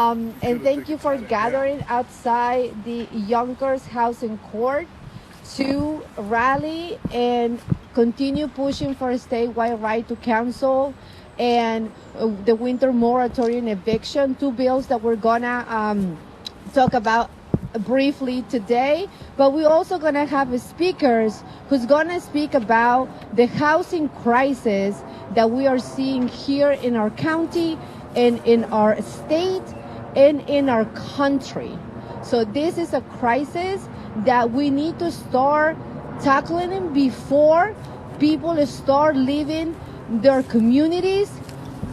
And thank you for gathering outside the Yonkers Housing Court to rally and continue pushing for a statewide right to counsel and the winter moratorium eviction, two bills that we're gonna talk about briefly today. But we're also gonna have speakers who's gonna speak about the housing crisis that we are seeing here in our county and in our state and in our country. So this is a crisis that we need to start tackling it before people start leaving their communities,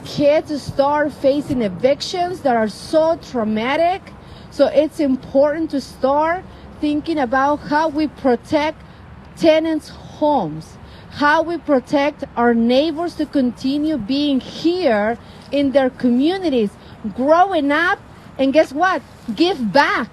kids start facing evictions that are so traumatic. So it's important to start thinking about how we protect tenants' homes, how we protect our neighbors to continue being here in their communities, growing up, and guess what? Give back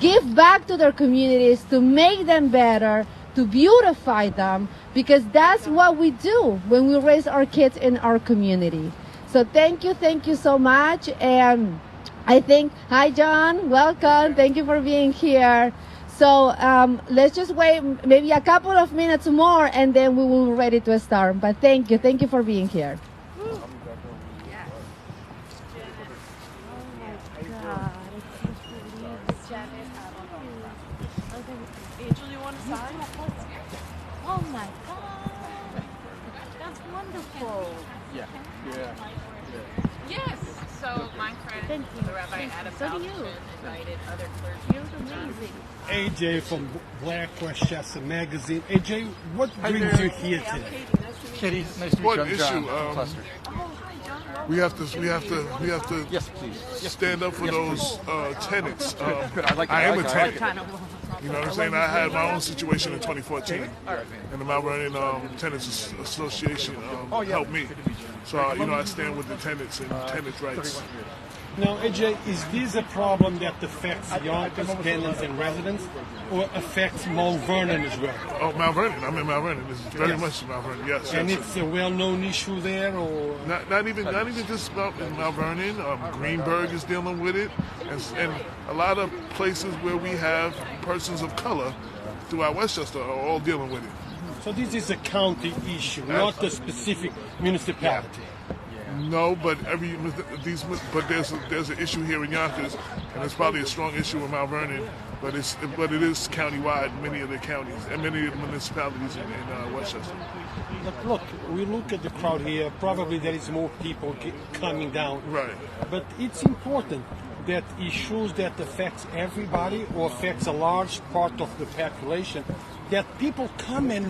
to their communities to make them better, to beautify them, because that's what we do when we raise our kids in our community. So thank you so much. And I think, hi John, welcome, thank you for being here. So let's just wait maybe a couple of minutes more and then we will be ready to start. But thank you for being here. Oh my God, that's wonderful. Yeah. Yes. So my friend, the Rabbi Advocacy, invited other clergy. You're amazing. AJ from Black Westchester Magazine. AJ, what brings you here today? Katie, nice to meet you. One I'm issue. John from Cluster. We have to Yes, please. Yes, stand up for Yes, those tenants. Good. I am a like tenant. You know what I'm saying? I had my own situation in 2014, and the Mount Vernon Tenants Association helped me. So I stand with the tenants and tenants' rights. Now, AJ, is this a problem that affects Yonkers tenants and residents, or affects Mount Vernon as well? Oh, Mount Vernon. I'm in Mount Vernon. This is very much Mount Vernon. Yes. And yes. it's a well-known issue there, or Not even just about in Mount Vernon. Greenberg is dealing with it, and a lot of places where we have persons of color throughout Westchester are all dealing with it. so this is a county issue, not a specific municipality. No, but there's an issue here in Yonkers, and it's probably a strong issue in Mount Vernon, but it is countywide in many of the counties and many of the municipalities in Westchester. But look, we look at the crowd here. Probably there is more people coming down. Right. But it's important that issues that affects everybody or affects a large part of the population, that people come and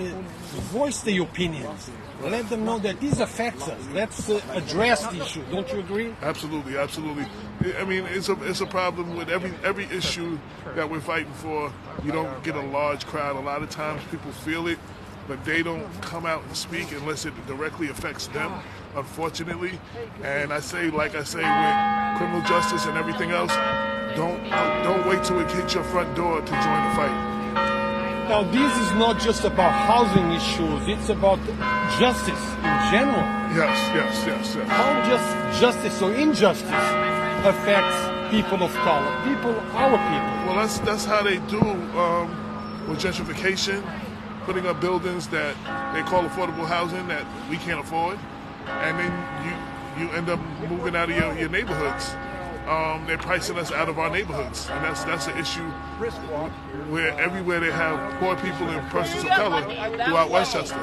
voice their opinions. Let them know that this affects us. Let's address the issue. Don't you agree? Absolutely. I mean, it's a problem with every issue that we're fighting for. You don't get a large crowd. A lot of times people feel it, but they don't come out and speak unless it directly affects them, unfortunately. And like I say, with criminal justice and everything else, don't wait till it hits your front door to join the fight. Now, this is not just about housing issues. It's about justice in general. Yes. How just justice or injustice affects people of color, our people. Well, that's how they do with gentrification, putting up buildings that they call affordable housing that we can't afford, and then you end up moving out of your neighborhoods. They're pricing us out of our neighborhoods, and that's an issue where everywhere they have poor people and persons of color throughout Westchester.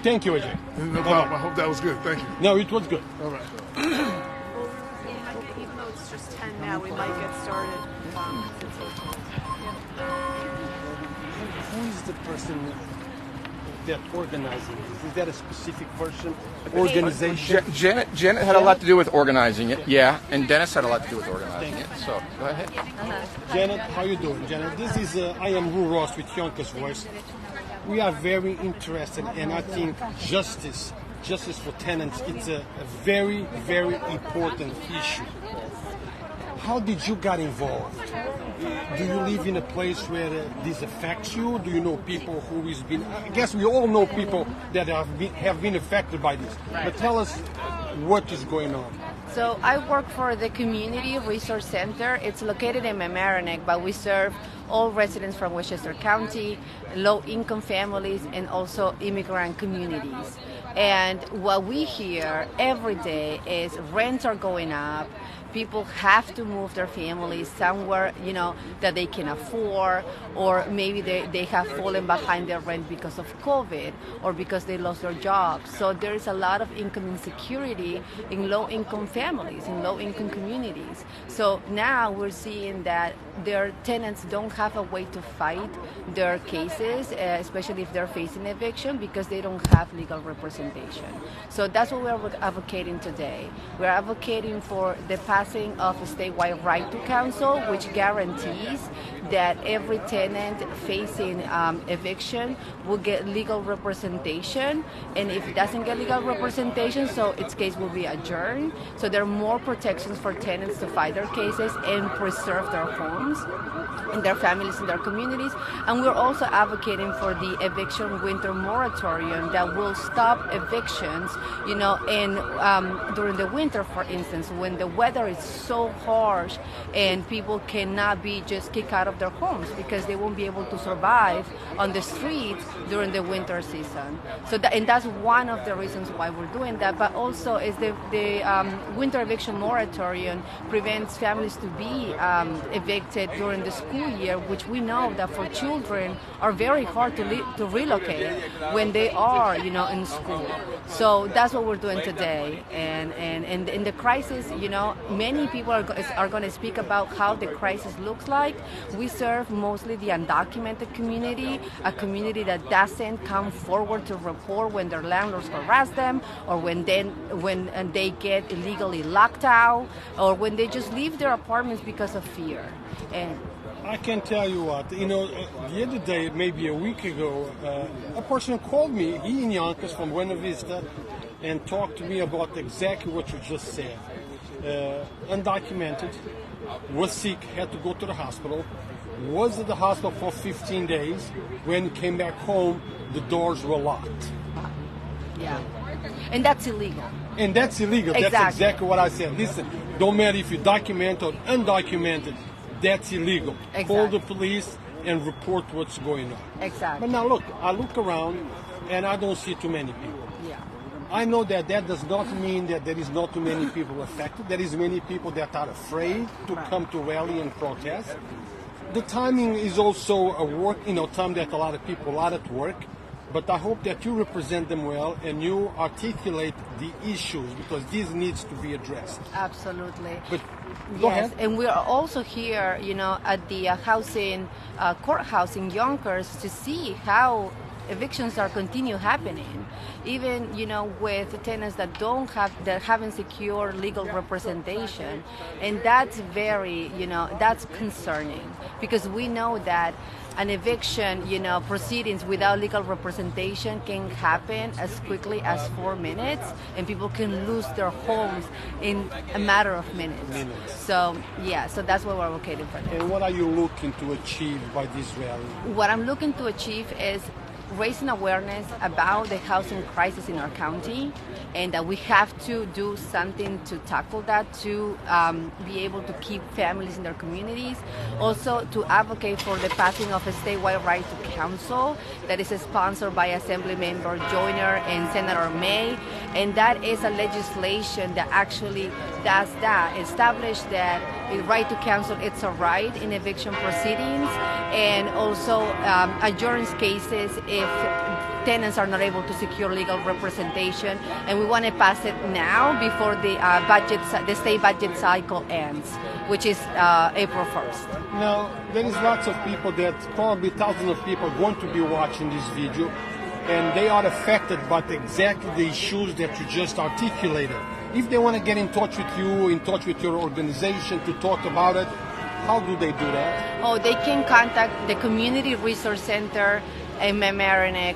Thank you, AJ. No problem. I hope that was good. Thank you. No, it was good. All right. Even though it's just 10 now, we might get started. Who is the person that organizing this? Is that a specific person, organization? Janet had a lot to do with organizing it, yeah, and Dennis had a lot to do with organizing it. So go ahead. Janet, how you doing, Janet? This is I am Ru Ross with Yonkers Voice. We are very interested, and I think justice for tenants, it's a very, very important issue. How did you get involved? Do you live in a place where this affects you? Do you know people who has been? I guess we all know people that have been affected by this. But tell us what is going on. So I work for the Community Resource Center. It's located in Mamaroneck, but we serve all residents from Westchester County, low-income families, and also immigrant communities. And what we hear every day is rents are going up. People have to move their families somewhere, that they can afford, or maybe they have fallen behind their rent because of COVID or because they lost their jobs. So there is a lot of income insecurity in low-income families, in low-income communities. So now we're seeing that their tenants don't have a way to fight their cases, especially if they're facing eviction, because they don't have legal representation. So that's what we're advocating today. We're advocating for the passing of a statewide right to counsel, which guarantees that every tenant facing eviction will get legal representation, and if it doesn't get legal representation, so its case will be adjourned. So there are more protections for tenants to fight their cases and preserve their homes and their families and their communities. And we're also advocating for the eviction winter moratorium that will stop evictions, during the winter, for instance, when the weather is so harsh and people cannot be just kicked out of their homes because they won't be able to survive on the streets during the winter season. So that's one of the reasons why we're doing that. But also is the winter eviction moratorium prevents families to be evicted during the school year, which we know that for children are very hard to relocate when they are, in school. So that's what we're doing today. And in the crisis, many people are going to speak about how the crisis looks like. We serve mostly the undocumented community, a community that doesn't come forward to report when their landlords harass them, or when they get illegally locked out, or when they just leave their apartments because of fear. And I can tell you what, the other day, maybe a week ago, a person called me, he in Yonkers from Buena Vista, and talked to me about exactly what you just said. Undocumented, was sick, had to go to the hospital, was at the hospital for 15 days. When he came back home, the doors were locked. Yeah, and that's illegal. And that's illegal. Exactly. That's exactly what I said. Listen, don't matter if you're documented or undocumented, that's illegal. Exactly. Call the police and report what's going on. Exactly. But now look, I look around and I don't see too many people. Yeah. I know that does not mean that there is not too many people affected. There is many people that are afraid to come to rally and protest. The timing is also a work, time that a lot of people are at work. But I hope that you represent them well and you articulate the issues, because this needs to be addressed. Absolutely. But go ahead. And we are also here, at the housing courthouse in Yonkers to see how evictions are continue happening, even with tenants that haven't secured legal representation, and that's very that's concerning, because we know that an eviction proceedings without legal representation can happen as quickly as 4 minutes, and people can lose their homes in a matter of minutes. So that's what we're advocating for. And what are you looking to achieve by this rally? What I'm looking to achieve is raising awareness about the housing crisis in our county, and that we have to do something to tackle that, to be able to keep families in their communities. Also to advocate for the passing of a statewide right to counsel that is sponsored by Assemblymember Joyner and Senator May, and that is a legislation that actually does that, establish that the right to counsel, it's a right in eviction proceedings, and also adjourns cases if tenants are not able to secure legal representation. And we want to pass it now before the state budget cycle ends, which is April 1st. Now, there is lots of people probably thousands of people are going to be watching this video, and they are affected by exactly the issues that you just articulated. If they want to get in touch with you, in touch with your organization to talk about it, how do they do that? Oh, they can contact the Community Resource Center in Mamaroneck,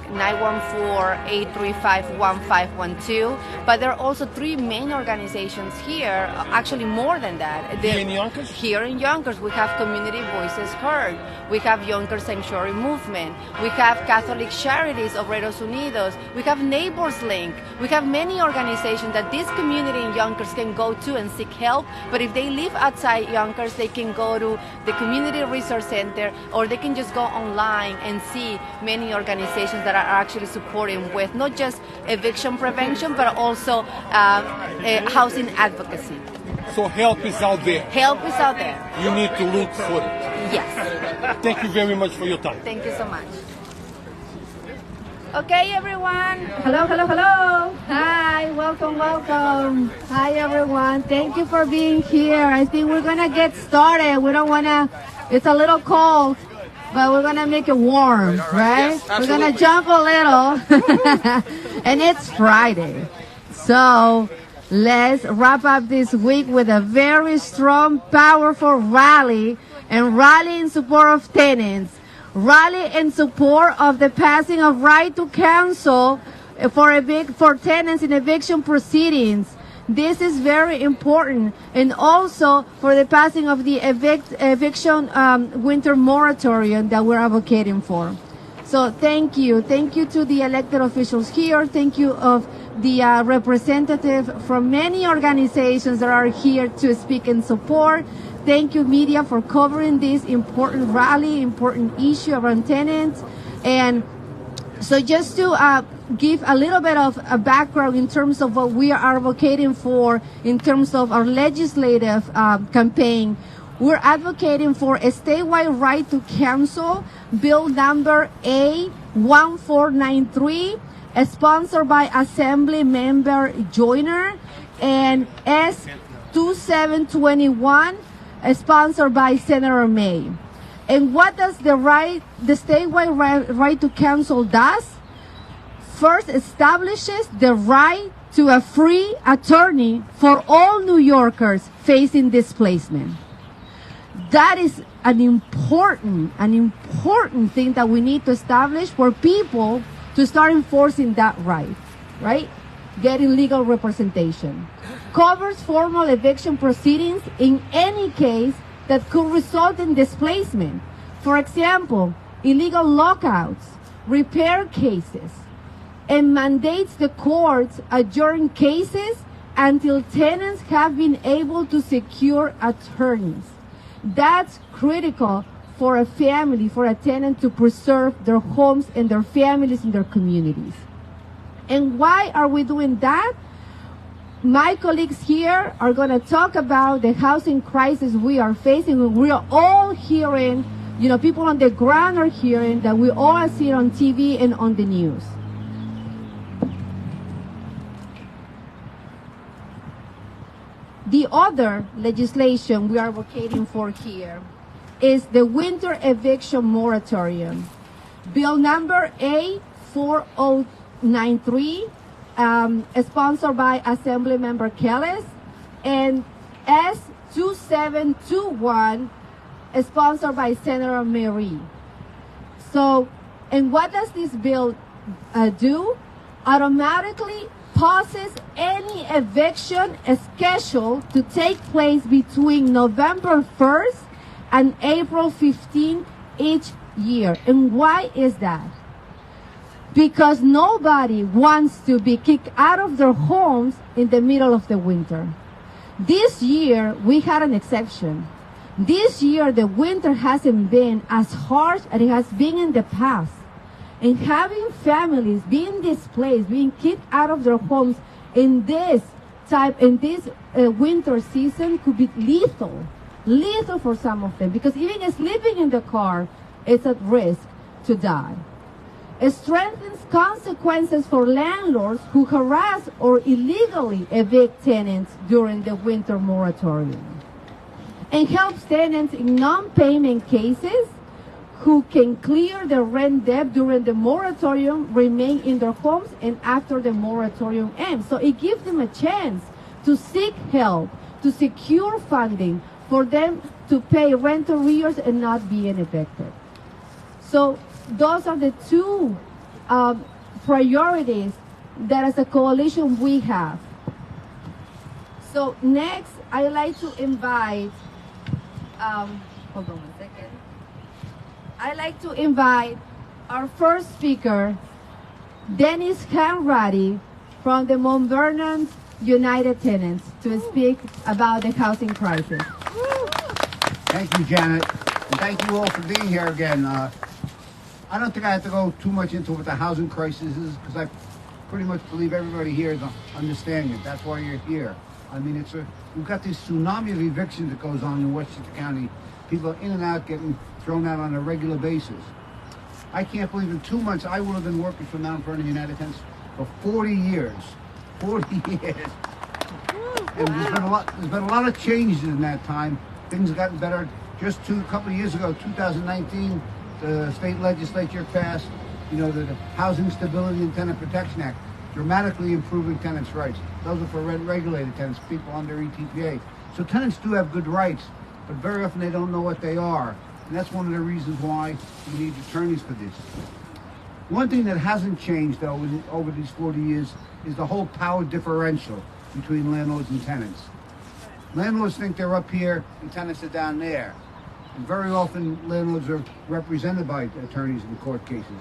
914-835-1512. But there are also 3 main organizations here, actually more than that. Here in Yonkers? Here in Yonkers, we have Community Voices Heard. We have Yonkers Sanctuary Movement. We have Catholic Charities, Obreros Unidos. We have Neighbors Link. We have many organizations that this community in Yonkers can go to and seek help. But if they live outside Yonkers, they can go to the Community Resource Center, or they can just go online and see many organizations that are actually supporting with not just eviction prevention, but also housing advocacy. So help is out there. Help is out there. You need to look for it. Yes. Thank you very much for your time. Thank you so much. Okay, everyone. Hello, hello, hello. Hi, welcome, welcome. Hi, everyone. Thank you for being here. I think we're going to get started. We don't want to, it's a little cold, but we're going to make it warm, right? Yes, we're going to jump a little. And it's Friday. So let's wrap up this week with a very strong, powerful rally, and rally in support of tenants. Rally in support of the passing of right to counsel for tenants in eviction proceedings. This is very important, and also for the passing of the eviction winter moratorium that we're advocating for. So thank you to the elected officials here. Thank you of the representative from many organizations that are here to speak in support. Thank you, media, for covering this important rally, important issue around tenants. And so just to give a little bit of a background in terms of what we are advocating for in terms of our legislative campaign, we're advocating for a statewide right to counsel, bill number A1493, sponsored by Assembly Member Joyner, and S2721, sponsored by Senator May. And what does the statewide right to counsel does? First, establishes the right to a free attorney for all New Yorkers facing displacement. That is an important thing that we need to establish for people to start enforcing that right? Getting legal representation. Covers formal eviction proceedings in any case that could result in displacement. For example, illegal lockouts, repair cases, and mandates the courts adjourn cases until tenants have been able to secure attorneys. That's critical for a family, for a tenant to preserve their homes and their families and their communities. And why are we doing that? My colleagues here are going to talk about the housing crisis we are facing. We are all hearing, people on the ground are hearing that we all see it on TV and on the news. The other legislation we are advocating for here is the winter eviction moratorium. Bill number A4093, sponsored by Assembly Member Kellis, and S2721, sponsored by Senator Mary. So, and what does this bill do? Automatically pauses any eviction scheduled to take place between November 1st and April 15 each year. And why is that? Because nobody wants to be kicked out of their homes in the middle of the winter. This year, we had an exception. This year, the winter hasn't been as harsh as it has been in the past. And having families being displaced, being kicked out of their homes in this winter season could be lethal for some of them, because even sleeping in the car is at risk to die. It strengthens consequences for landlords who harass or illegally evict tenants during the winter moratorium, and helps tenants in non-payment cases who can clear their rent debt during the moratorium, remain in their homes, and after the moratorium ends. So it gives them a chance to seek help, to secure funding for them to pay rent arrears and not being evicted. So those are the two priorities that as a coalition we have. So next, I'd like to invite, hold on one second. I'd like to invite our first speaker, Dennis Hanratty from the Mount Vernon United Tenants, to speak about the housing crisis. Thank you, Janet, and thank you all for being here again. I don't think I have to go too much into what the housing crisis is, because I pretty much believe everybody here is understanding it. That's why you're here. I mean, we've got this tsunami of evictions that goes on in Westchester County. People are in and out, getting thrown out on a regular basis. I can't believe in 2 months I would have been working for Mount Vernon United Tenants for 40 years. 40 years. And there's been a lot of changes in that time. Things have gotten better. Just a couple of years ago, 2019, the state legislature passed, the Housing Stability and Tenant Protection Act, dramatically improving tenants' rights. Those are for rent-regulated tenants, people under ETPA. So tenants do have good rights, but very often they don't know what they are. And that's one of the reasons why we need attorneys for this. One thing that hasn't changed, though, over these 40 years is the whole power differential between landlords and tenants. Landlords think they're up here and tenants are down there. And very often landlords are represented by attorneys in court cases.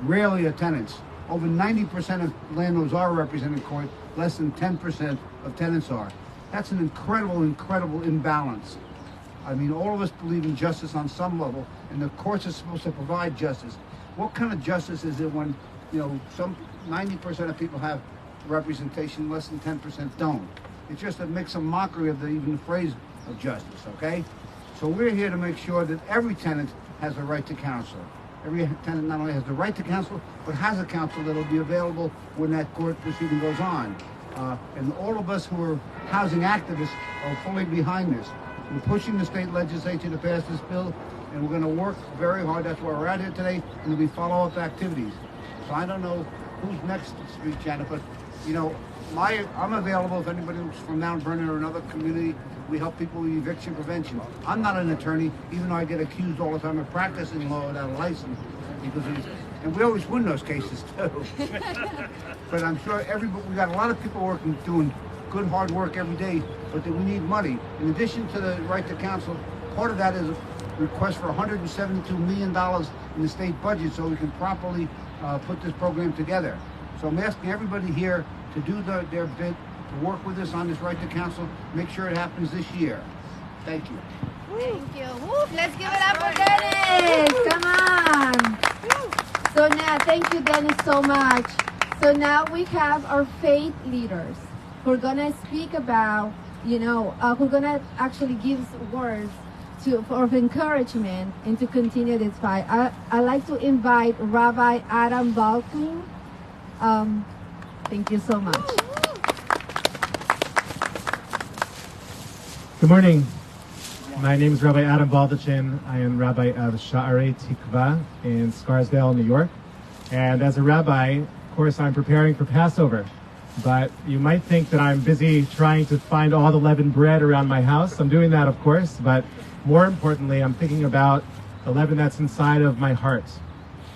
Rarely are tenants. Over 90% of landlords are represented in court, less than 10% of tenants are. That's an incredible, incredible imbalance. I mean, all of us believe in justice on some level, and the courts are supposed to provide justice. What kind of justice is it when, some 90% of people have representation, less than 10% don't? It's just a mix of mockery of even the phrase of justice, okay? So we're here to make sure that every tenant has a right to counsel. Every tenant not only has the right to counsel, but has a counsel that will be available when that court proceeding goes on. And all of us who are housing activists are fully behind this. We're pushing the state legislature to pass this bill, and we're going to work very hard. That's why we're out here today, and there'll be follow-up activities. So I don't know who's next to speak, Janet, but, I'm available if anybody who's from Mount Vernon or another community. We help people with eviction prevention. I'm not an attorney, even though I get accused all the time of practicing law without a license. And we always win those cases, too. But I'm sure we got a lot of people doing good hard work every day, but that we need money. In addition to the right to counsel, part of that is a request for $172 million in the state budget so we can properly put this program together. So I'm asking everybody here to do their bit, to work with us on this right to counsel, make sure it happens this year. Thank you. Thank you. Woo, let's give it up for Dennis. Come on. So now, thank you, Dennis, so much. So now we have our faith leaders who are going to speak about, who are going to actually give words of encouragement and to continue this fight. I'd like to invite Rabbi Adam Balkin. Thank you so much. Good morning. My name is Rabbi Adam Baldachin. I am Rabbi of Sha'arei Tikva in Scarsdale, New York. And as a rabbi, of course, I'm preparing for Passover. But you might think that I'm busy trying to find all the leavened bread around my house. I'm doing that, of course, but more importantly, I'm thinking about the leaven that's inside of my heart.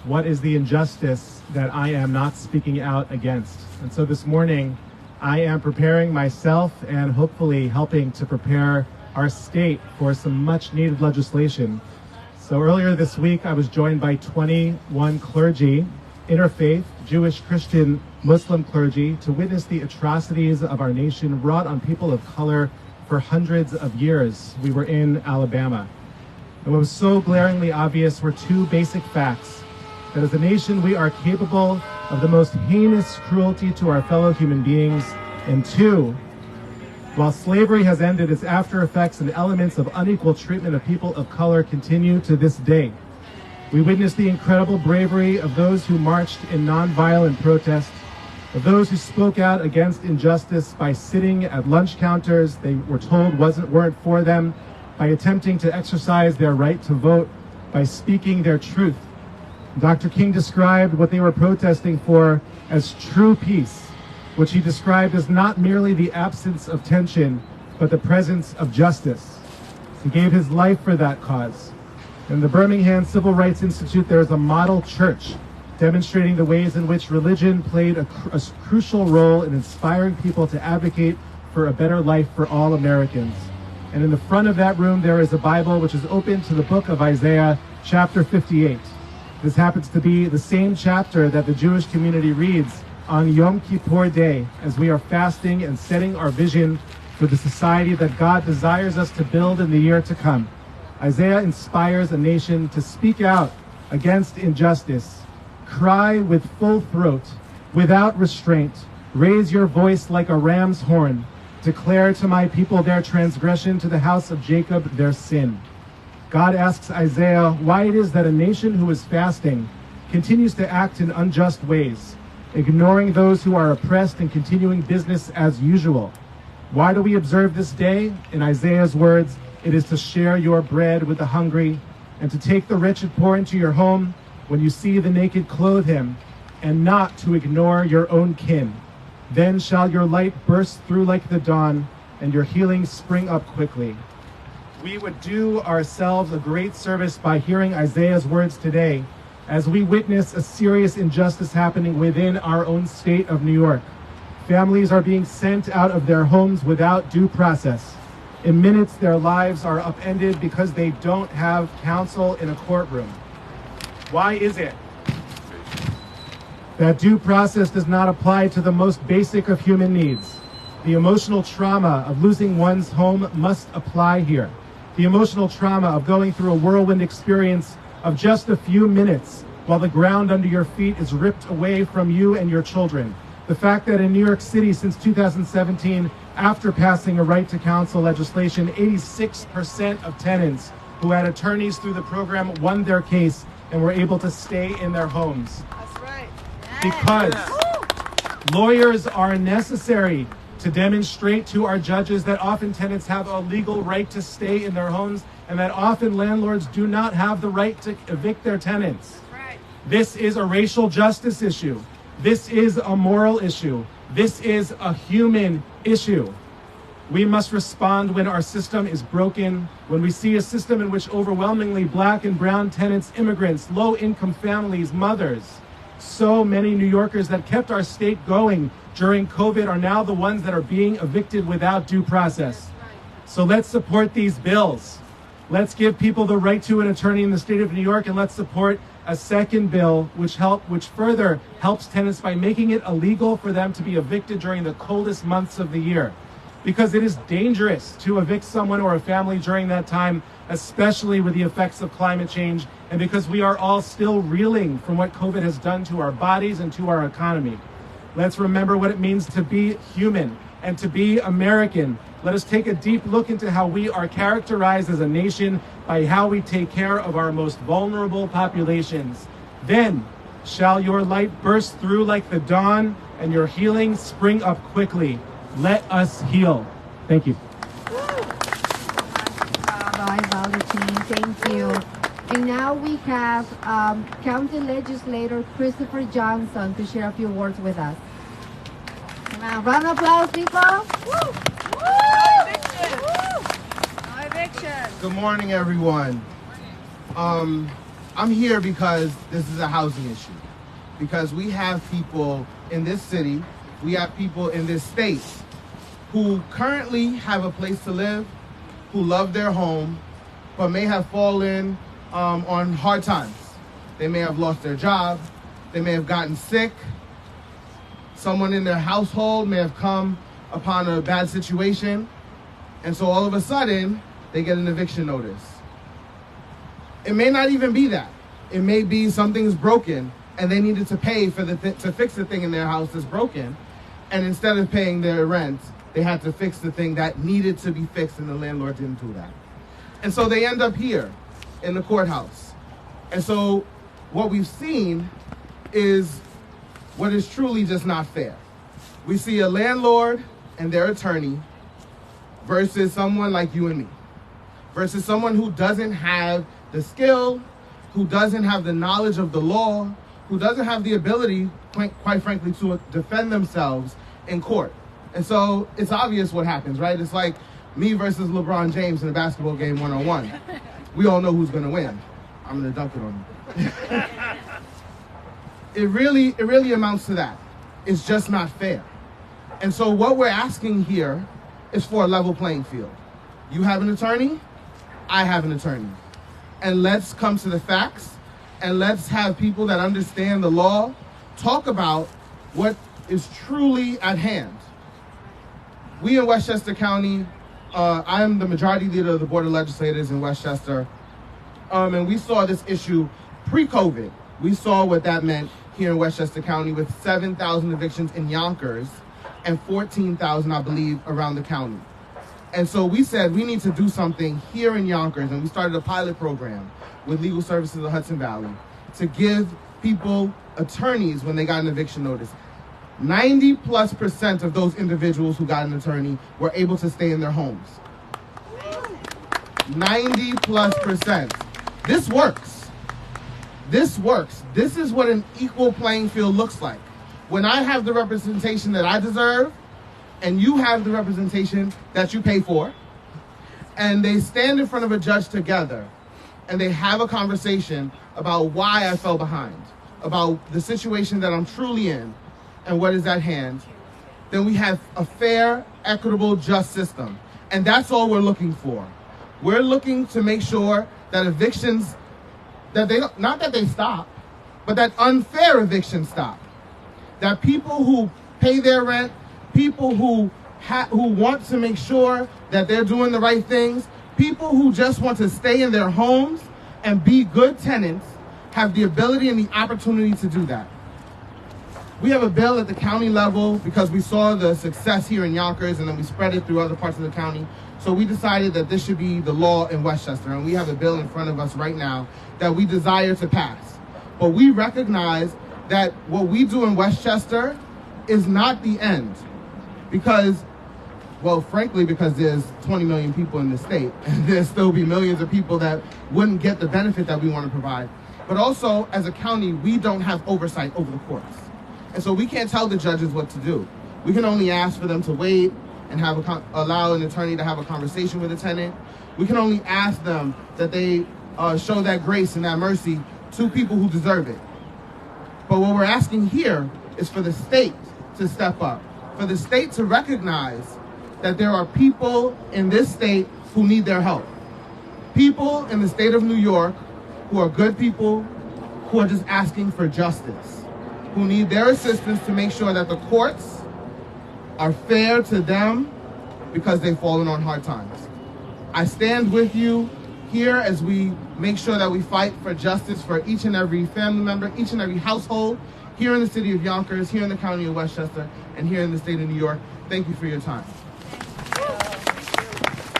What is the injustice that I am not speaking out against? And so this morning, I am preparing myself and hopefully helping to prepare our state for some much needed legislation. So earlier this week, I was joined by 21 clergy, interfaith, Jewish, Christian, Muslim clergy, to witness the atrocities of our nation wrought on people of color for hundreds of years. We were in Alabama. And what was so glaringly obvious were two basic facts: that as a nation, we are capable of the most heinous cruelty to our fellow human beings, and two, while slavery has ended, its after effects and elements of unequal treatment of people of color continue to this day. We witnessed the incredible bravery of those who marched in nonviolent protest, of those who spoke out against injustice by sitting at lunch counters they were told weren't for them, by attempting to exercise their right to vote, by speaking their truth. Dr. King described what they were protesting for as true peace, which he described as not merely the absence of tension, but the presence of justice. He gave his life for that cause. In the Birmingham Civil Rights Institute, there is a model church demonstrating the ways in which religion played a crucial role in inspiring people to advocate for a better life for all Americans. And in the front of that room, there is a Bible which is open to the book of Isaiah, chapter 58. This happens to be the same chapter that the Jewish community reads on Yom Kippur Day as we are fasting and setting our vision for the society that God desires us to build in the year to come. Isaiah inspires a nation to speak out against injustice, cry with full throat, without restraint, raise your voice like a ram's horn, declare to my people their transgression, to the house of Jacob their sin. God asks Isaiah why it is that a nation who is fasting continues to act in unjust ways, ignoring those who are oppressed and continuing business as usual. Why do we observe this day? In Isaiah's words, it is to share your bread with the hungry, and to take the rich and poor into your home. When you see the naked, clothe him, and not to ignore your own kin. Then shall your light burst through like the dawn, and your healing spring up quickly. We would do ourselves a great service by hearing Isaiah's words today as we witness a serious injustice happening within our own state of New York. Families are being sent out of their homes without due process. In minutes, their lives are upended because they don't have counsel in a courtroom. Why is it that due process does not apply to the most basic of human needs? The emotional trauma of losing one's home must apply here. The emotional trauma of going through a whirlwind experience of just a few minutes while the ground under your feet is ripped away from you and your children. The fact that in New York City since 2017, after passing a right to counsel legislation, 86% of tenants who had attorneys through the program won their case and were able to stay in their homes. That's right. Because lawyers are necessary to demonstrate to our judges that often tenants have a legal right to stay in their homes and that often landlords do not have the right to evict their tenants. Right. This is a racial justice issue. This is a moral issue. This is a human issue. We must respond when our system is broken, when we see a system in which overwhelmingly black and brown tenants, immigrants, low-income families, mothers, so many New Yorkers that kept our state going during COVID are now the ones that are being evicted without due process. So let's support these bills. Let's give people the right to an attorney in the state of New York, and let's support a second bill which further helps tenants by making it illegal for them to be evicted during the coldest months of the year. Because it is dangerous to evict someone or a family during that time, especially with the effects of climate change, and because we are all still reeling from what COVID has done to our bodies and to our economy. Let's remember what it means to be human and to be American. Let us take a deep look into how we are characterized as a nation by how we take care of our most vulnerable populations. Then shall your light burst through like the dawn, and your healing spring up quickly. Let us heal. Thank you. Rabbi Baldachin, thank you. And now we have County Legislator Christopher Johnson to share a few words with us. Come on, round of applause, people. Woo! No eviction. No eviction. Good morning, everyone. I'm here because this is a housing issue. Because we have people in this city, we have people in this state who currently have a place to live, who love their home, but may have fallen on hard times. They may have lost their job, they may have gotten sick, someone in their household may have come upon a bad situation, and so all of a sudden, they get an eviction notice. It may not even be that. It may be something's broken, and they needed to pay for to fix the thing in their house that's broken, and instead of paying their rent, they had to fix the thing that needed to be fixed, and the landlord didn't do that. And so they end up here in the courthouse. And so what we've seen is what is truly just not fair. We see a landlord and their attorney versus someone like you and me, versus someone who doesn't have the skill, who doesn't have the knowledge of the law, who doesn't have the ability, quite frankly, to defend themselves in court. And so it's obvious what happens, right? It's like me versus LeBron James in a basketball game one-on-one. We all know who's gonna win. I'm gonna dunk it on you. It really amounts to that. It's just not fair. And so what we're asking here is for a level playing field. You have an attorney, I have an attorney. And let's come to the facts, and let's have people that understand the law talk about what is truly at hand. We in Westchester County, I am the majority leader of the Board of Legislators in Westchester, and we saw this issue pre-COVID. We saw what that meant here in Westchester County with 7,000 evictions in Yonkers and 14,000, I believe, around the county. And so we said we need to do something here in Yonkers, and we started a pilot program with Legal Services of Hudson Valley to give people attorneys when they got an eviction notice. 90+% of those individuals who got an attorney were able to stay in their homes. 90+%. This works. This works. This is what an equal playing field looks like. When I have the representation that I deserve, and you have the representation that you pay for, and they stand in front of a judge together, and they have a conversation about why I fell behind, about the situation that I'm truly in, and what is at hand, then we have a fair, equitable, just system. And that's all we're looking for. We're looking to make sure that evictions, that they don't, not that they stop, but that unfair evictions stop. That people who pay their rent, people who want to make sure that they're doing the right things, people who just want to stay in their homes and be good tenants have the ability and the opportunity to do that. We have a bill at the county level because we saw the success here in Yonkers and then we spread it through other parts of the county. So we decided that this should be the law in Westchester, and we have a bill in front of us right now that we desire to pass. But we recognize that what we do in Westchester is not the end because, well, frankly, because there's 20 million people in the state and there'll still be millions of people that wouldn't get the benefit that we want to provide. But also, as a county, we don't have oversight over the courts. And so we can't tell the judges what to do. We can only ask for them to wait and allow an attorney to have a conversation with a tenant. We can only ask them that they show that grace and that mercy to people who deserve it. But what we're asking here is for the state to step up, for the state to recognize that there are people in this state who need their help. People in the state of New York who are good people, who are just asking for justice, who need their assistance to make sure that the courts are fair to them because they've fallen on hard times. I stand with you here as we make sure that we fight for justice for each and every family member, each and every household here in the city of Yonkers, here in the county of Westchester, and here in the state of New York. Thank you for your time.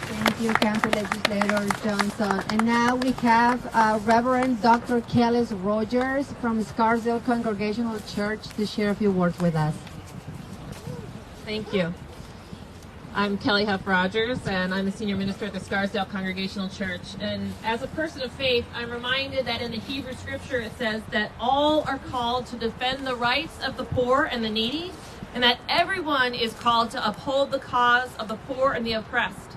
Thank you, Council Legislator Johnson. And now we have Reverend Dr. Kelly Rogers from Scarsdale Congregational Church to share a few words with us. Thank you. I'm Kelly Huff Rogers, and I'm a senior minister at the Scarsdale Congregational Church. And as a person of faith, I'm reminded that in the Hebrew scripture it says that all are called to defend the rights of the poor and the needy, and that everyone is called to uphold the cause of the poor and the oppressed.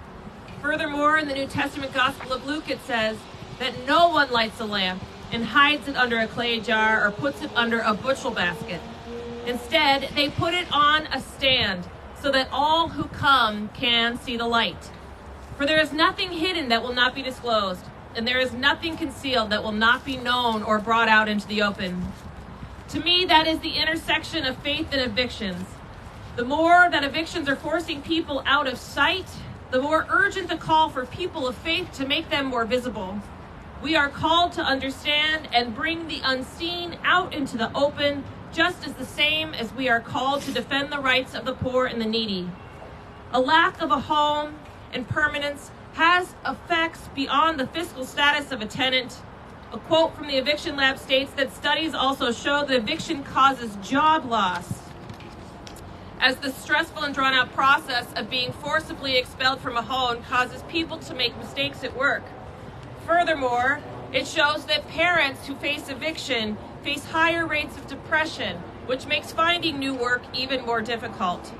Furthermore, in the New Testament Gospel of Luke, it says that no one lights a lamp and hides it under a clay jar or puts it under a bushel basket. Instead, they put it on a stand so that all who come can see the light. For there is nothing hidden that will not be disclosed, and there is nothing concealed that will not be known or brought out into the open. To me, that is the intersection of faith and evictions. The more that evictions are forcing people out of sight, the more urgent the call for people of faith to make them more visible. We are called to understand and bring the unseen out into the open, just as the same as we are called to defend the rights of the poor and the needy. A lack of a home and permanence has effects beyond the fiscal status of a tenant. A quote from the Eviction Lab states that studies also show that eviction causes job loss, as the stressful and drawn-out process of being forcibly expelled from a home causes people to make mistakes at work. Furthermore, it shows that parents who face eviction face higher rates of depression, which makes finding new work even more difficult.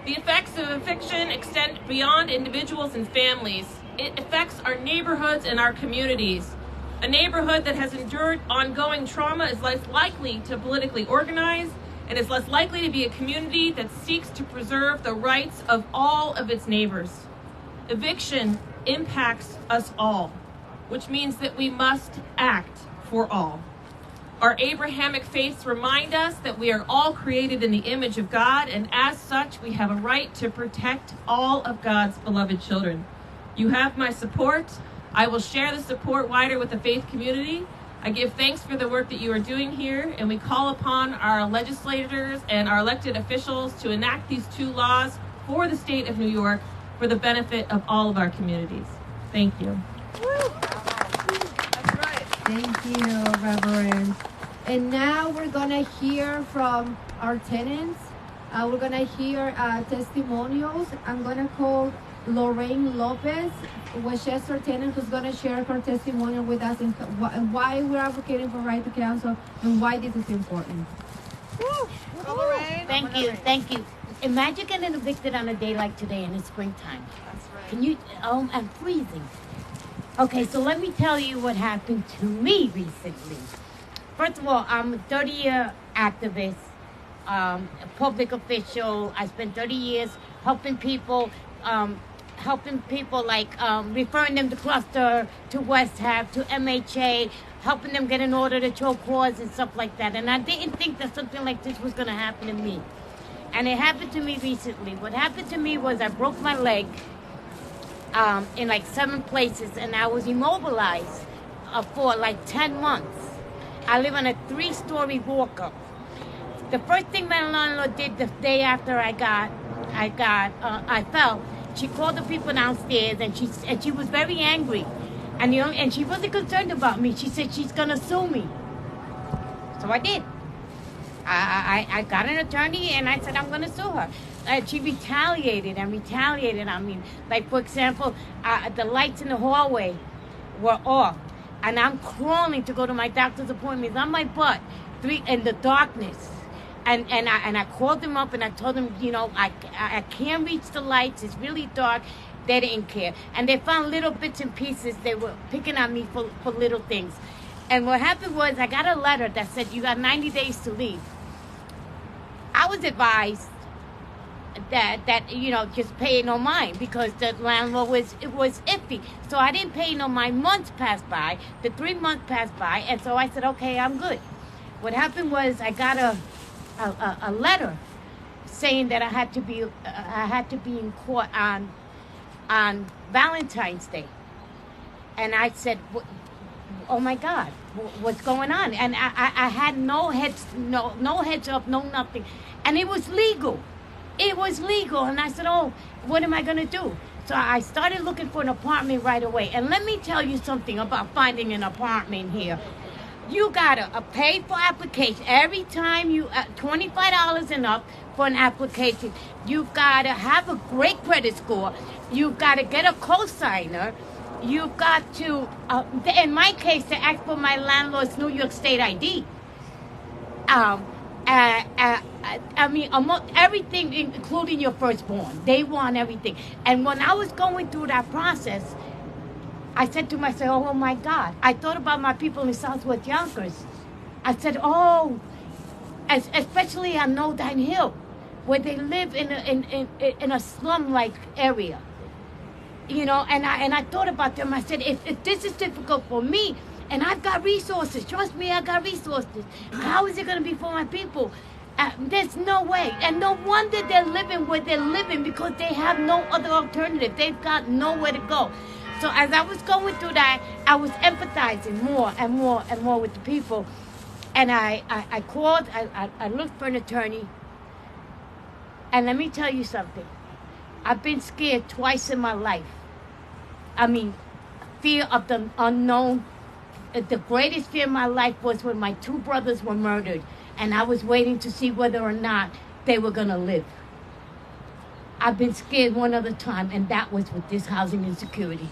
The effects of eviction extend beyond individuals and families. It affects our neighborhoods and our communities. A neighborhood that has endured ongoing trauma is less likely to politically organize and is less likely to be a community that seeks to preserve the rights of all of its neighbors. Eviction impacts us all, which means that we must act for all. Our Abrahamic faiths remind us that we are all created in the image of God, and as such, we have a right to protect all of God's beloved children. You have my support. I will share the support wider with the faith community. I give thanks for the work that you are doing here, and we call upon our legislators and our elected officials to enact these two laws for the state of New York for the benefit of all of our communities. Thank you. Thank you, Reverend. And now we're going to hear from our tenants. We're going to hear testimonials. I'm going to call Lorraine Lopez, Westchester tenant, who's going to share her testimonial with us and why we're advocating for right to counsel and why this is important. Thank you. Imagine getting evicted on a day like today in the springtime. That's right. Can you, I'm freezing. Okay, so let me tell you what happened to me recently. First of all, I'm a 30-year activist, a public official. I spent 30 years helping people like referring them to cluster, to West Half, to MHA, helping them get an order to show cause and stuff like that. And I didn't think that something like this was going to happen to me. And it happened to me recently. What happened to me was I broke my leg in like 7 places, and I was immobilized for like 10 months. I live on a 3-story walk-up. The first thing my landlord did the day after I fell, she called the people downstairs, and she was very angry, and she wasn't concerned about me. She said she's gonna sue me. So I did. I got an attorney, and I said I'm gonna sue her. She retaliated. I mean, like for example, the lights in the hallway were off, and I'm crawling to go to my doctor's appointments on my butt, in the darkness. And I called them up and I told them, you know, I can't reach the lights. It's really dark. They didn't care. And they found little bits and pieces. They were picking on me for little things. And what happened was I got a letter that said, you got 90 days to leave. I was advised that you know, just pay no mind, because the landlord was iffy. So I didn't pay no mind. Months passed by. The 3 months passed by. And so I said, okay, I'm good. What happened was I got a letter saying that I had to be in court on Valentine's Day, and I said, "Oh my God, what's going on?" And I had no heads up, no nothing, and it was legal. And I said, "Oh, what am I gonna do?" So I started looking for an apartment right away. And let me tell you something about finding an apartment here. You gotta pay for application every time you $25 and up for an application. You've gotta have a great credit score. You've gotta get a co-signer. You've got to, in my case, to ask for my landlord's New York State ID. I mean, everything, including your firstborn. They want everything. And when I was going through that process, I said to myself, oh my God. I thought about my people in Southwest Yonkers. I said, oh, especially on Nodine Hill, where they live in a slum-like area. You know, and I thought about them. I said, if this is difficult for me, and I've got resources, trust me, I got resources, how is it going to be for my people? There's no way. And no wonder they're living where they're living, because they have no other alternative. They've got nowhere to go. So as I was going through that, I was empathizing more and more and more with the people. And I called, I looked for an attorney. And let me tell you something. I've been scared twice in my life. I mean, fear of the unknown. The greatest fear in my life was when my 2 brothers were murdered, and I was waiting to see whether or not they were going to live. I've been scared one other time, and that was with this housing insecurity.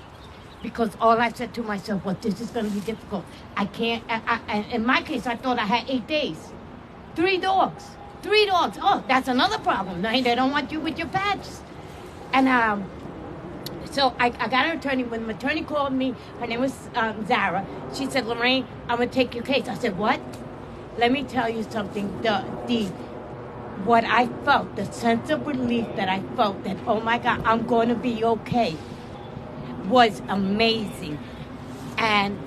Because all I said to myself was, this is going to be difficult. I can't, in my case, I thought I had 8 days. 3 dogs. 3 dogs. Oh, that's another problem. They don't want you with your pets. And So I got an attorney. When the attorney called me, her name was Zara. She said, Lorraine, I'm going to take your case. I said, what? Let me tell you something. What I felt, the sense of relief that I felt that, oh my God, I'm going to be okay, was amazing. And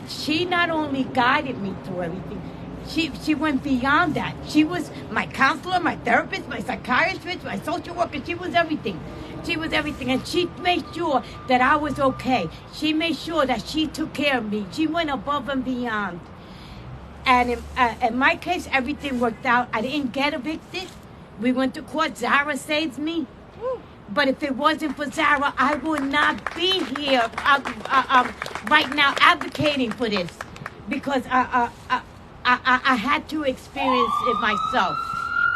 she not only guided me through everything, she went beyond that. She was my counselor, my therapist, my psychiatrist, my social worker. She was everything. She was everything. And she made sure that I was okay. She made sure that she took care of me. She went above and beyond. And in my case, everything worked out. I didn't get evicted. We went to court. Zara saved me. But if it wasn't for Zara, I would not be here right now advocating for this. Because I had to experience it myself.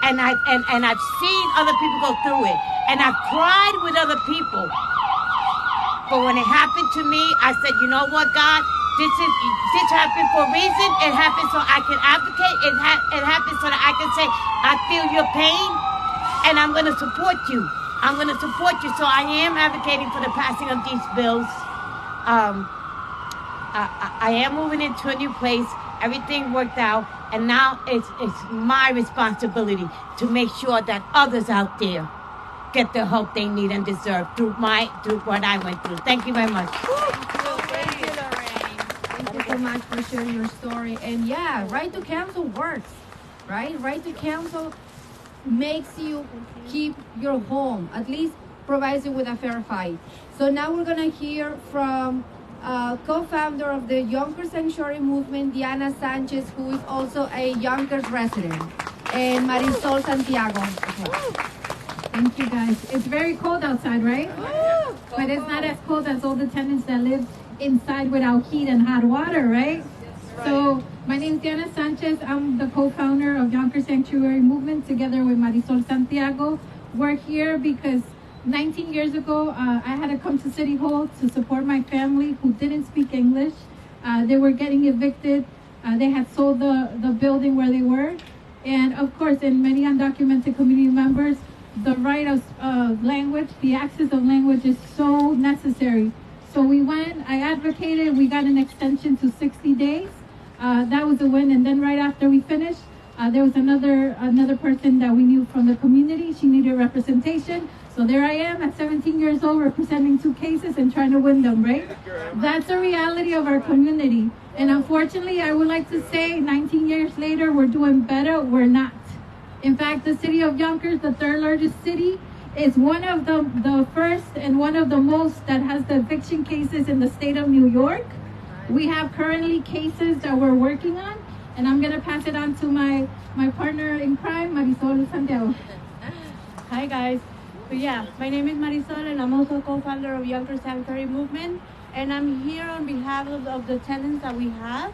And I've seen other people go through it. And I've cried with other people. But when it happened to me, I said, you know what, God? This happened for a reason. It happened so I can advocate. It happened so that I can say, I feel your pain, and I'm going to support you. I'm going to support you. So I am advocating for the passing of these bills. I am moving into a new place. Everything worked out, and now it's my responsibility to make sure that others out there get the help they need and deserve through what I went through. Thank you very much. Thank you so much for sharing your story. And yeah, right to counsel works, right? Right to counsel makes you keep your home, at least provides you with a fair fight. So now we're going to hear from co-founder of the Yonkers Sanctuary Movement, Diana Sanchez, who is also a Yonkers resident, and Marisol Santiago. Thank you, guys. It's very cold outside, right? But it's not as cold as all the tenants that live inside without heat and hot water, right? So my name is Diana Sanchez. I'm the co-founder of Yonkers Sanctuary Movement together with Marisol Santiago. We're here because 19 years ago, I had to come to City Hall to support my family who didn't speak English. They were getting evicted. They had sold the building where they were. And of course, in many undocumented community members, the right of language, the access of language is so necessary. So we went, I advocated, we got an extension to 60 days. That was a win. And then right after we finished, there was another person that we knew from the community. She needed representation. So there I am at 17 years old representing 2 cases and trying to win them, right? That's the reality of our community. And unfortunately, I would like to say 19 years later, we're doing better. We're not. In fact, the city of Yonkers, the 3rd largest city, is one of the first and one of the most that has the eviction cases in the state of New York. We have currently cases that we're working on, and I'm going to pass it on to my partner in crime, Marisol Santiago. Hi, guys. So yeah, my name is Marisol, and I'm also co-founder of Yonkers Sanctuary Movement, and I'm here on behalf of the tenants that we have.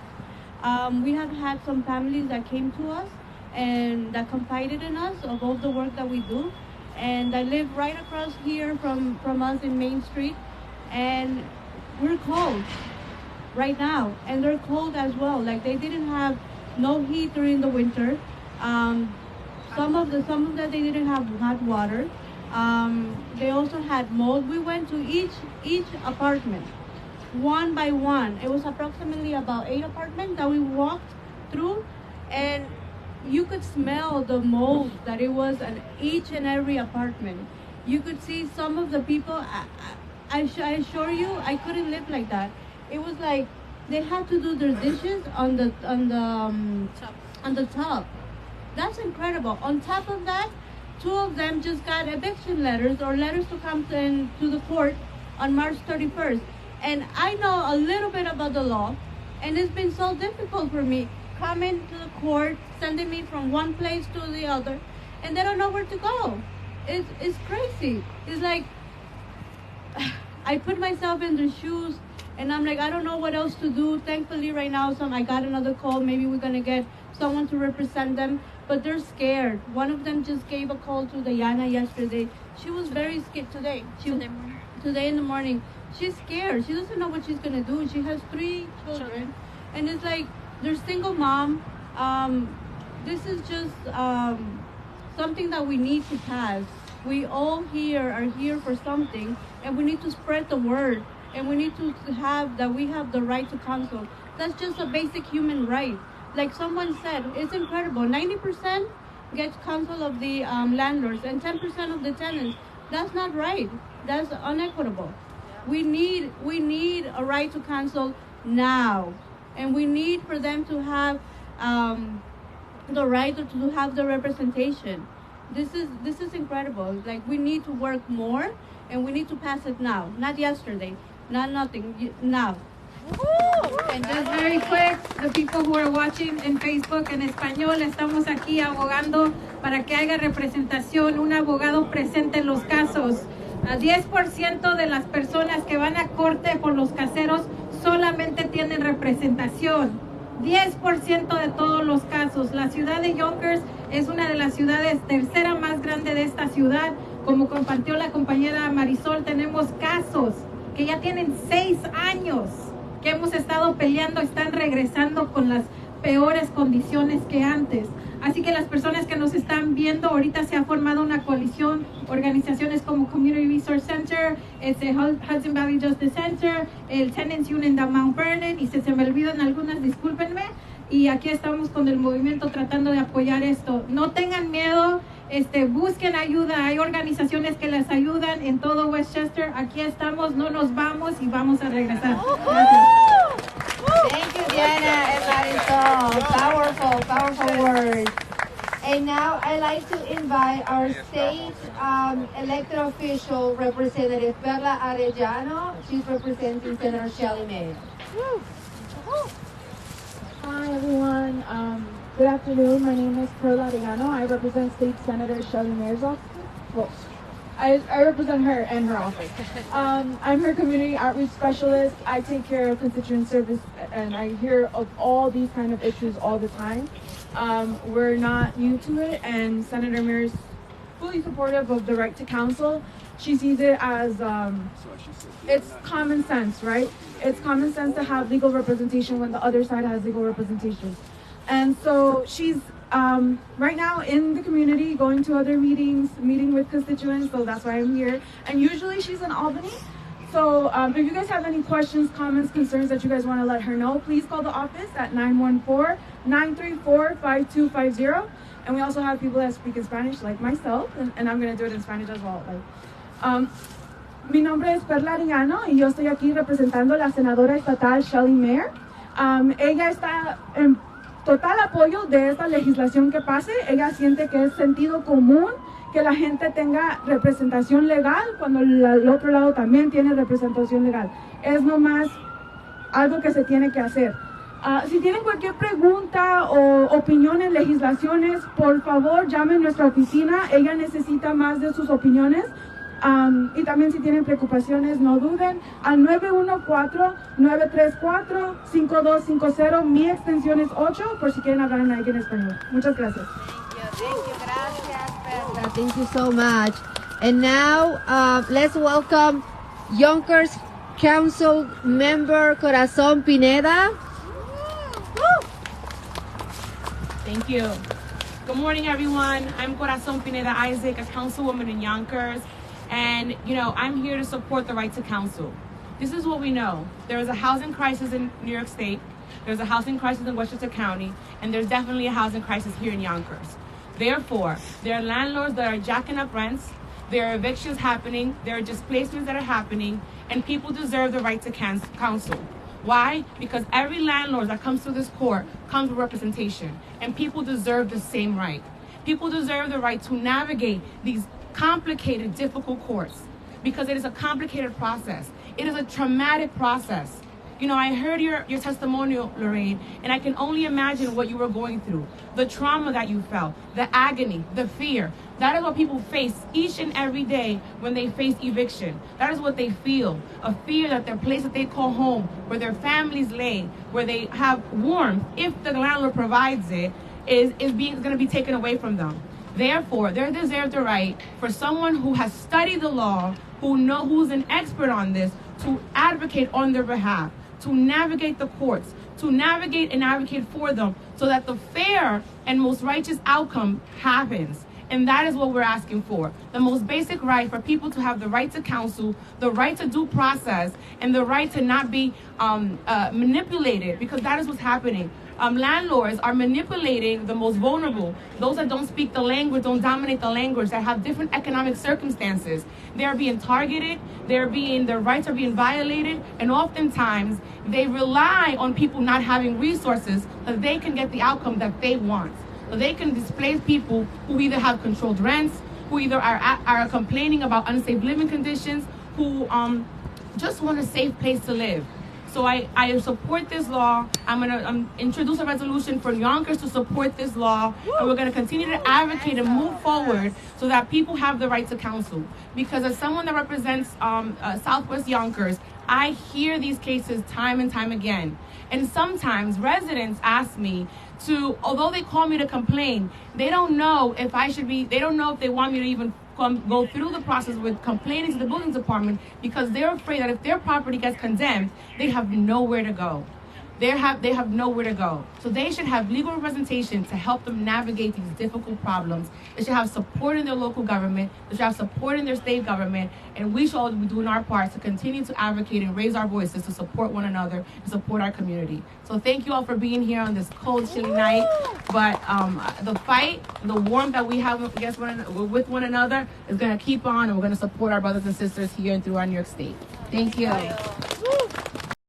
We have had some families that came to us and that confided in us of all the work that we do, and I live right across here from us in Main Street, and we're cold right now, and they're cold as well. Like, they didn't have no heat during the winter. Some of them they didn't have hot water. They also had mold. We went to each apartment one by one. It was approximately about 8 apartments that we walked through, and you could smell the mold that it was in each and every apartment. You could see some of the people. I assure you, I couldn't live like that. It was like they had to do their dishes on the top. That's incredible. On top of that, 2 of them just got eviction letters or letters to come to the court on March 31st. And I know a little bit about the law, and it's been so difficult for me coming to the court, sending me from one place to the other, and they don't know where to go. It's crazy. It's like, I put myself in their shoes, and I'm like, I don't know what else to do. Thankfully, right now, I got another call. Maybe we're going to get someone to represent them, but they're scared. One of them just gave a call to Diana yesterday. She was very scared today. Today in the morning. She's scared. She doesn't know what she's going to do. She has 3 children, and it's like, they're single mom. This is just something that we need to pass. We all here are here for something, and we need to spread the word, and we need to have that we have the right to counsel. That's just a basic human right. Like someone said, it's incredible. 90% gets counsel of the landlords and 10% of the tenants. That's not right. That's unequitable. We need a right to counsel now, and we need for them to have the right to have the representation. This is incredible. Like, we need to work more, and we need to pass it now, not yesterday, not nothing, now. And just very quick, the people who are watching in Facebook en español, estamos aquí abogando para que haya representación, un abogado presente en los casos. 10% de las personas que van a corte por los caseros solamente tienen representación. 10% de todos los casos. La ciudad de Yonkers es una de las ciudades tercera más grande de esta ciudad. Como compartió la compañera Marisol, tenemos casos que ya tienen 6 años que hemos estado peleando, están regresando con las peores condiciones que antes. Así que las personas que nos están viendo, ahorita se ha formado una coalición, organizaciones como Community Resource Center, el Hudson Valley Justice Center, el Tenants Union de Mount Vernon, y si se me olvidan algunas, discúlpenme. Y aquí estamos con el movimiento tratando de apoyar esto. No tengan miedo, busquen ayuda. Hay organizaciones que les ayudan en todo Westchester. Aquí estamos, no nos vamos y vamos a regresar. Gracias. Thank you, Diana and Marisol. Powerful, powerful words. And now I'd like to invite our state elected official representative, Perla Arellano. She's representing Senator Shelley Mayer. Hi, everyone. Good afternoon. My name is Perla Arellano. I represent State Senator Shelley Mayer's office. Well, I represent her and her office. I'm her community outreach specialist. I take care of constituent service, and I hear of all these kind of issues all the time. We're not new to it, and Senator Mayer is fully supportive of the right to counsel. She sees it as it's common sense, right? It's common sense to have legal representation when the other side has legal representation. And so she's right now in the community, going to other meetings, meeting with constituents, so that's why I'm here. And usually she's in Albany. So if you guys have any questions, comments, concerns that you guys want to let her know, please call the office at 914-934-5250. And we also have people that speak in Spanish, like myself, and I'm going to do it in Spanish as well. Mi nombre es Perla Arellano y yo estoy aquí representando a la senadora estatal Shelley Mayer. Ella está en total apoyo de esta legislación que pase. Ella siente que es sentido común que la gente tenga representación legal cuando el otro lado también tiene representación legal. Es nomás algo que se tiene que hacer. Si tienen cualquier pregunta o opinión en legislaciones, por favor llamen a nuestra oficina. Ella necesita más de sus opiniones. Y también si tienen preocupaciones, no duden, al 914-934-5250. Mi extensión es 8, por si quieren hablar en alguien en español. Muchas gracias. Thank you so much. And now let's welcome Yonkers Council Member Corazon Pineda. Thank you. Good morning, everyone. I'm Corazon Pineda Isaac, a councilwoman in Yonkers. And, you know, I'm here to support the right to counsel. This is what we know. There is a housing crisis in New York State. There's a housing crisis in Westchester County. And there's definitely a housing crisis here in Yonkers. Therefore, there are landlords that are jacking up rents. There are evictions happening. There are displacements that are happening. And people deserve the right to counsel. Why? Because every landlord that comes to this court comes with representation. And people deserve the same right. People deserve the right to navigate these complicated, difficult courts, because it is a complicated process. It is a traumatic process. You know, I heard your testimonial, Lorraine, and I can only imagine what you were going through. The trauma that you felt, the agony, the fear. That is what people face each and every day when they face eviction. That is what they feel. A fear that their place that they call home, where their families lay, where they have warmth, if the landlord provides it, is going to be taken away from them. Therefore, they deserve the right for someone who has studied the law, who's an expert on this, to advocate on their behalf, to navigate the courts, to navigate and advocate for them so that the fair and most righteous outcome happens. And that is what we're asking for. The most basic right for people to have the right to counsel, the right to due process, and the right to not be manipulated, because that is what's happening. Landlords are manipulating the most vulnerable, those that don't speak the language, don't dominate the language, that have different economic circumstances. They're being targeted, their rights are being violated, and oftentimes they rely on people not having resources so that they can get the outcome that they want. So they can displace people who either have controlled rents, who either are complaining about unsafe living conditions, who just want a safe place to live. So I support this law. I'm going to introduce a resolution for Yonkers to support this law. And we're going to continue to advocate and move forward so that people have the right to counsel. Because as someone that represents Southwest Yonkers, I hear these cases time and time again. And sometimes residents ask me to, although they call me to complain, they don't know if they don't know if they want me to even go through the process with complaining to the building department, because they're afraid that if their property gets condemned, they have nowhere to go. They have nowhere to go. So they should have legal representation to help them navigate these difficult problems. They should have support in their local government. They should have support in their state government. And we should all be doing our part to continue to advocate and raise our voices to support one another and support our community. So thank you all for being here on this cold, chilly night. But the fight, the warmth that we have with one another is going to keep on, and we're going to support our brothers and sisters here and throughout New York State. Thank you.